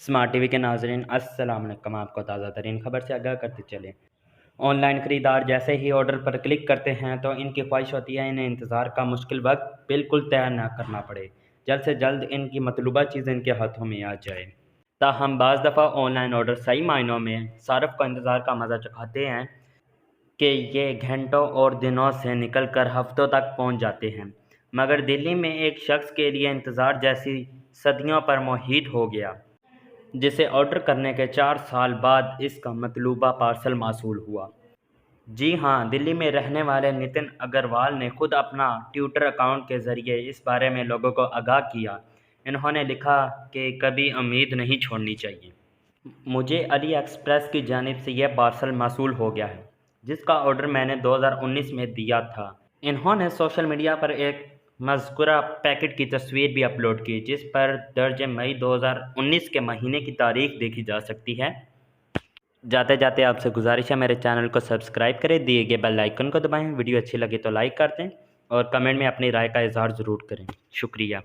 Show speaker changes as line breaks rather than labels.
Smart TV के नाज़रीन अस्सलाम वालेकुम। आपको ताज़ा तरीन खबर से आगाह करते चले। ऑनलाइन ख़रीदार जैसे ही ऑर्डर पर क्लिक करते हैं तो इनकी ख्वाहिश होती है इन्हें इंतज़ार का मुश्किल वक्त बिल्कुल तय ना करना पड़े, जल्द से जल्द इनकी मतलूबा चीज़ इनके हाथों में आ जाए। ताहम बाज़ दफ़ा ऑनलाइन ऑर्डर सही मायनों में सारफ को इंतज़ार का मज़ा चखाते हैं कि ये घंटों और दिनों से निकल कर हफ्तों तक पहुंच जाते हैं, मगर दिल्ली में एक शख्स के लिए इंतज़ार जैसी सदियों पर मुहीत हो गया, जिसे ऑर्डर करने के 4 साल बाद इसका मतलूबा पार्सल मौसूल हुआ। जी हाँ, दिल्ली में रहने वाले नितिन अग्रवाल ने खुद अपना ट्विटर अकाउंट के ज़रिए इस बारे में लोगों को आगाह किया। इन्होंने लिखा कि कभी उम्मीद नहीं छोड़नी चाहिए। मुझे अली एक्सप्रेस की जानिब से यह पार्सल मौसूल हो गया है, जिसका ऑर्डर मैंने 2019 में दिया था। इन्होंने सोशल मीडिया पर एक मज़कूरा पैकेट की तस्वीर भी अपलोड की, जिस पर दर्ज मई 2019 के महीने की तारीख देखी जा सकती है। जाते जाते आपसे गुजारिश है, मेरे चैनल को सब्सक्राइब करें, दिए गए बेल आइकन को दबाएं। वीडियो अच्छी लगे तो लाइक कर दें और कमेंट में अपनी राय का इजहार ज़रूर करें। शुक्रिया।